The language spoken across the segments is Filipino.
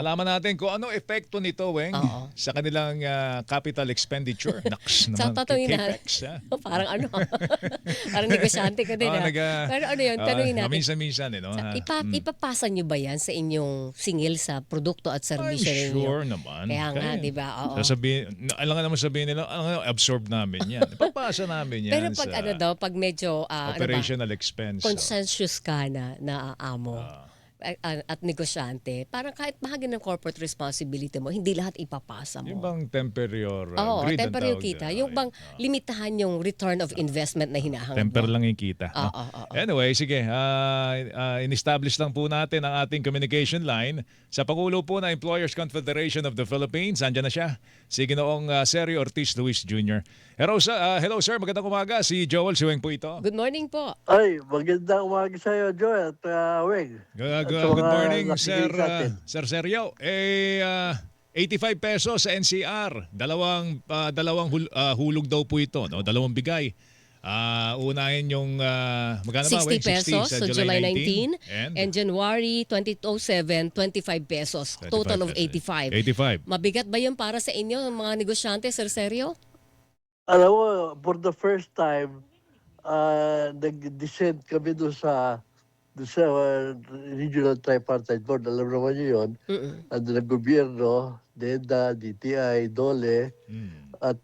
Alaman natin kung ano epekto nito, Weng, Oo. sa kanilang capital expenditure. Naks Sa naman, tatanungin na capex, ha? parang ano, parang negosyante ka din, Oo, Pero ano yun, tanungin natin, minsan-minsan, no? Ha? ipapasa niyo ba yan sa inyong singil sa produkto at I'm serbisyo ninyo? sure naman. Kaya nga, Kaya, 'di ba? Oo. alam nga naman sabihin nila, absorb namin yan. Ipapasa namin Pero yan 'pag ano sa daw, 'pag medyo, ano ba, operational expense. Oh. consensus ka na amo Ah. at negosyante, parang kahit bahagi ng corporate responsibility mo, hindi lahat ipapasa Yung mo. bang temporary Oo, greed ang temporary yung tawag kita. dyan? Yung bang limitahan yung return of investment na hinahangad Temper mo. lang yung kita, no? Oo, oo. Anyway, sige, in-establish lang po natin ang ating communication line sa Pangulo po ng Employers Confederation of the Philippines. Andiyan na siya, si Ginoong Sergio Ortiz Luis Jr. Hello sir, magandang umaga. Si Joel Siweng po ito. Good morning po. Ay, magandang umaga sa iyo, Joy at Weng. At sa Good mga morning, Sir nakikinig sa atin. Sir Sergio. 85 pesos sa NCR. Hulog daw po ito, no? Dalawang bigay. Unahin yung magkano ba? 60 Weng? 60 pesos sa so July 19 and and January 2007, 25 pesos. 25 Total of pesos. 85. 85. Mabigat ba yun para sa inyo, mga negosyante, Sir Sergio? Alam mo, for the first time, nag-descend kami doon sa Regional Tripartite Board. Alam naman niyo yun. Mm-mm. Ando ng gobyerno, DEDA, DTI, DOLE, Hmm. at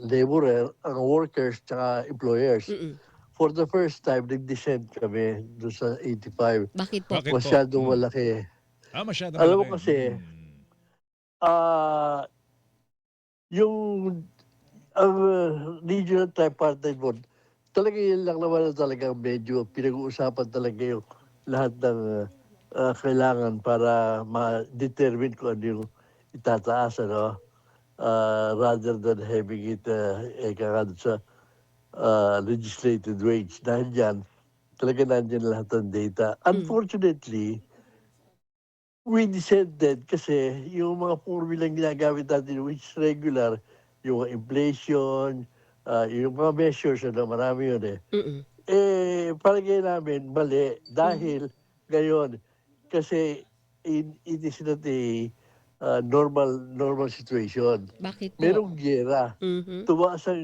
laborer, ang workers, tsaka employers. Mm-mm. For the first time, nag-descend kami doon sa 85. Bakit po? Bakit po? Masyadong malaki. Masyado Alam mo malaki. kasi, ah yung ang regional tripartite board, talaga yun lang naman ang talagang medyo pinag-uusapan talaga yung lahat ng kailangan para ma-determine kung ano yung itataas, ano? Rather than having it eka nga dun sa legislated wage. Dahil dyan, talaga nandiyan lahat ng data. Mm. Unfortunately, we descended kasi yung mga formulang ginagamit natin which is regular, yung inflation, yung mga measures, ano, marami yun eh. Mm-mm. Palagay namin mali Mhm. dahil ngayon, kasi it is not a normal situation. Bakit po? Merong giyera, Mhm. tumaas ang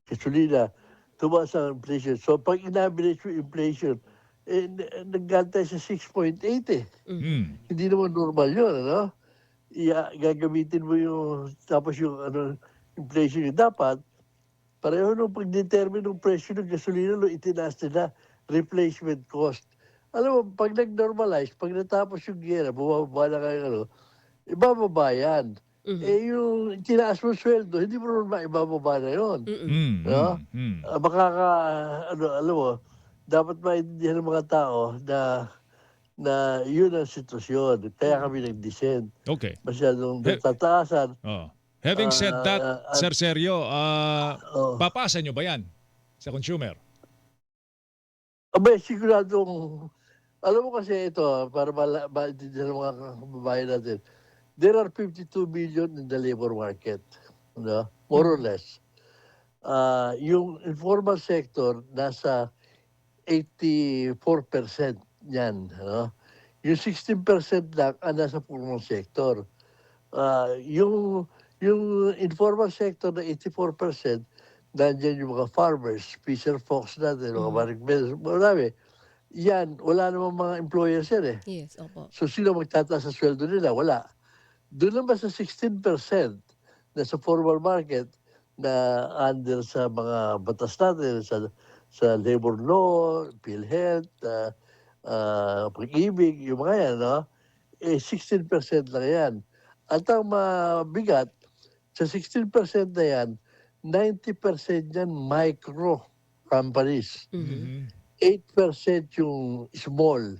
gasolina, tumaas ang inflation. So pag in-average yung inflation, naggantay sa 6.8 eh. Mhm. Hmm. Hindi naman normal yun, ano? Gagamitin mo yung, tapos yung ano, inflation yung dapat, pareho nung pag-determine ng presyo ng gasolina, no, itinaas nila replacement cost. Alam mo, pag nag-normalize, pag natapos yung gera, bumababa na kayo, ano, ibababa yan. Mhm. Yung tinaas mo sweldo, hindi mo naman maibababa na yun. Mm-mm. Hmm. No? Hmm. Hmm. Alam mo, dapat maintindihan ng mga tao na yun ang sitwasyon. Kaya Mm. kami nag-descend. Okay. Masyadong He- nagtataasan. oh. Having said that, At, Sir Sergio, oh, papasa nyo ba yan sa consumer? abay, siguradong, alam mo kasi ito, para maintindihan ng mga kababayan natin, there are 52 million in the labor market. No? More or Mhm. less. Yung informal sector, nasa 84% yan. Ano? Yung 16% lang ang nasa formal sector. Yung informal sector na 84%, nandiyan yung mga farmers, fisher folks natin, mga Mhm. barigmen, marami. Yan, wala namang mga employers yan eh. Yes, opo. So sino magtataas sa sweldo nila? Wala. Doon naman sa 16% na sa formal market na under sa mga batas natin, sa labor law, PhilHealth, pag-ibig, yung mga yan, no? 16% lang yan. At ang mabigat, sa 16% na yan, 90% yan micro companies. Mhm. Mhm. 8% yung small,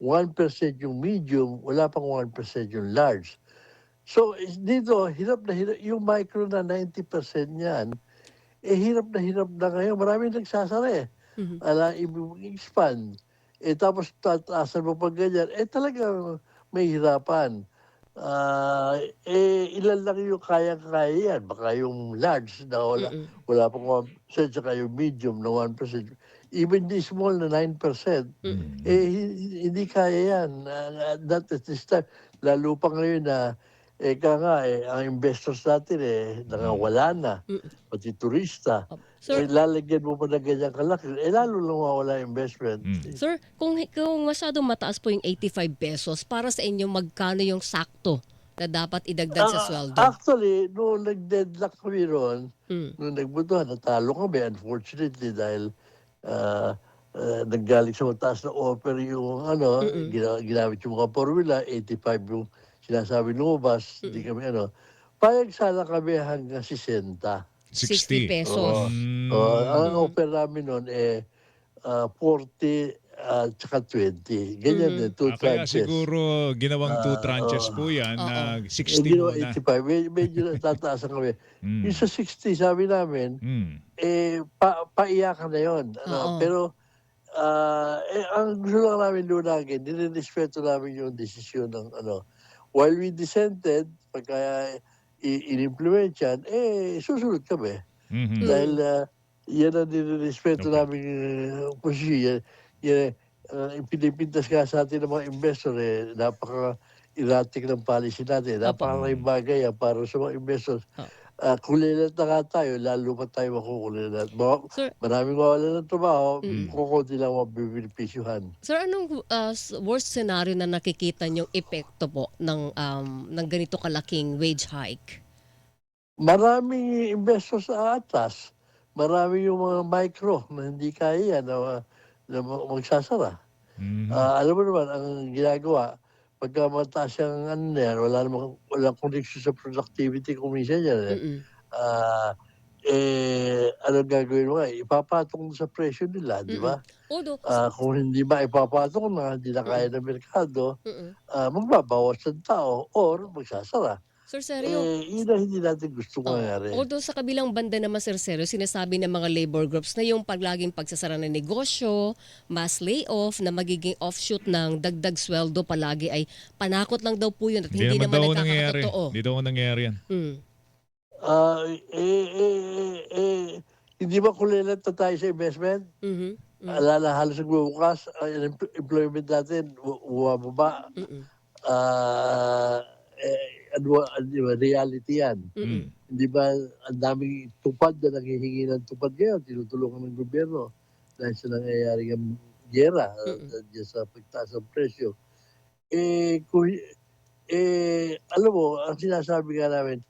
1% yung medium, wala pang 1% yung large. So dito, hirap na hirap, yung micro na 90% yan, hirap na ngayon. Maraming nagsasara eh. Mhm. Ibig mong expand. Tapos tataasan mo pag ganyan, talagang may hirapan. Ilan lang yung kaya-kaya yan. Baka yung large na wala, Mm. wala pang 1%, saka yung medium na 1%. even the small na 9%, hindi kaya yan. That at this time, lalo pa ngayon na, ang investors natin nangawala na, pati turista. Sir, Lalagyan mo pa na ganyan kalaki, lalo lang mawala investment. Sir, kung masyadong mataas po yung 85 pesos, para sa inyo magkano yung sakto na dapat idagdag sa sweldo? Actually, noong nag-deadlock kami ron, Mm. nung nagbutuhan, natalo kami, unfortunately, dahil nanggaling sa mataas na offer yung ginamit yung mga formula, 85 yung sinasabi lumabas, hindi kami payag sana kami hanggang 60. 60 60. pesos. Ang offer namin noon 40 tsaka 20. Ganyan din, 2 Kaya tranches. siguro ginawang 2 tranches po yan na 60 Ginawa muna. 85. Medyo natataasan kami. Yung sa 60, sabi namin, paiyakan na yun. Oo. Pero ang gusto lang namin lunagin, nire-respeto namin yung desisyon ng while we dissented, pagka in-implement yan, susunod kami. Dahil yan ang nire-respeto namin posisyon. Yan, pinipintas nga sa atin ng mga investor, napaka-erratic ng policy natin. Napaka-ray bagay para sa mga investors. Kulilat na nga tayo, lalo pa tayo makukulilat. Sir, Maraming mawala ng trabaho, kukunti lang mabibenepisyuhan. Sir, anong worst scenario na nakikita niyong epekto po ng ganito kalaking wage hike? Maraming investors sa atas. Marami yung mga micro na hindi kaya yan na magsasara. Alam mo naman, ang ginagawa, pagka mataas yung walang connection sa productivity kung minsan yan. Anong gagawin mo ipapatong sa presyo nila, di ba? Although, Kung hindi ba ipapatong na, hindi na kaya ng merkado, magbabawas ng tao or magsasara. Sir Sergio, Yun ang hindi natin gusto mangyari. although sa kabilang banda naman, Sir Sergio, sinasabi ng mga labor groups na yung paglaging pagsasara ng negosyo, mass layoff, na magiging offshoot ng dagdag sweldo palagi ay panakot lang daw po yun at hindi naman nagkakatotoo. Hindi daw nangyayari yan. Hindi ba kulilat na tayo sa investment? Alala, halos nagbubukas, employment natin, bumababa. Reality yan. Hindi ba ang daming tupad na nanghihingi ng tupad ngayon, tinutulungan ng gobyerno dahil sa nangyayaring ang giyera sa pagtaas ng presyo. Alam mo, ang sinasabi nga namin,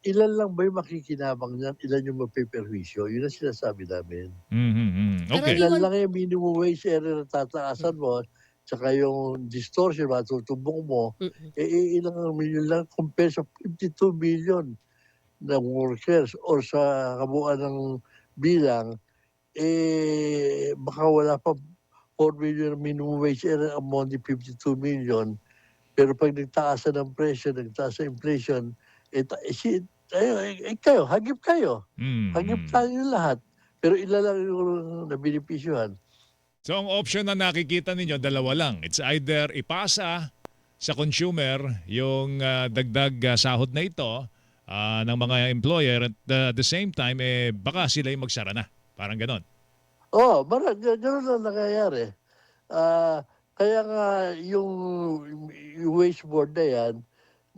ilan lang ba yung makikinabang niyan, ilan yung mapiperwisyo? Yun ang sinasabi namin. Okay. Ilan lang yung minimum wage area na tataasan mo, tsaka yung distortion, matutubong mo, ilang milyon lang compare sa 52 million na workers or sa kabuuan ng bilang, baka wala pa 4 million minimum wage area among the 52 million. Pero pag nagtaasan ng presyo, nagtaas sa inflation, kayo, hagip kayo. Hagip tayo lahat. Pero ilan lang yung nabinipisyuhan. So ang option na nakikita ninyo, dalawa lang. It's either ipasa sa consumer yung dagdag sahod na ito ng mga employer at the same time, baka sila yung magsara na. Parang ganon. Gano'n lang nangyayari. Kaya nga yung wage board na yan,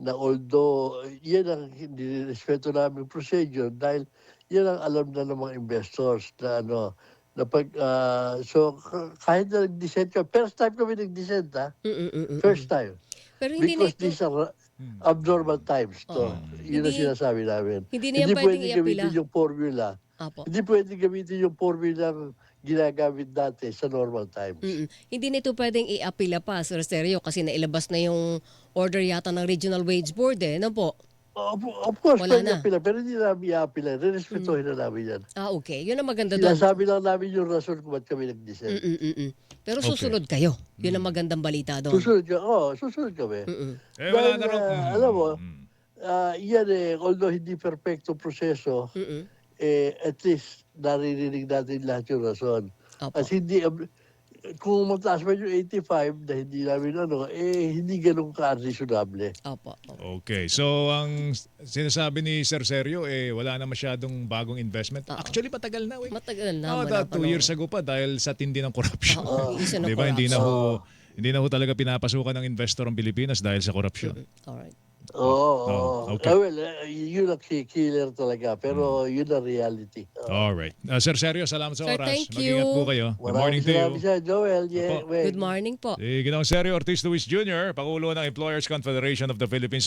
na although yan ang hindi respeto namin procedure dahil yan ang alam na ng mga investors na na kahit na nag-dissent ka, first time kami nag-dissent first time. Pero hindi Because na ito, these are abnormal times to. Yun ang Hindi- sinasabi namin. hindi na yan pwedeng pwedeng iapila. gamitin yung formula. Apo. Hindi pwedeng gamitin yung formula ginagamit dati sa normal times. Hindi na ito pwedeng i-apila pa, Sir Sergio, kasi nailabas na yung order yata ng Regional Wage Board Ano po? Of course, Wala pwede na. apila, pero hindi namin i-apila. Re-respetuhin na namin yan. Okay. Yun ang maganda doon. Sinasabi lang namin yung rason kung ba't kami nag-dissent. Pero susunod kayo. Yun ang magandang balita doon. Susunod kami. Wala na Dahil, raw. alam mo, yan although hindi perfecto proseso, at least naririnig natin lahat yung rason. Opo. At hindi, kung mataas man yung 85 na hindi namin hindi ganun ka-reasonable. Opo. Okay. So, ang sinasabi ni Sir Sergio, wala na masyadong bagong investment. Actually, matagal na. Matagal na. Oh, wala 2 pa years ago pa dahil sa tindi ng corruption. Oo, isa na Di ba? Hindi na corruption. hindi na ho talaga pinapasukan ng investor ang Pilipinas dahil sa corruption. Alright. Oo. okay. Yun ang killer talaga. Pero yun ang reality. All right. Sir Sergio, salamat sa Sir, oras. thank Mag-ingat you. po kayo. Good morning to you. Maraming salamat, Joel. Opo. Good morning po. Si Ginoong Sergio Ortiz Luis Jr., Pangulo ng Employers Confederation of the Philippines.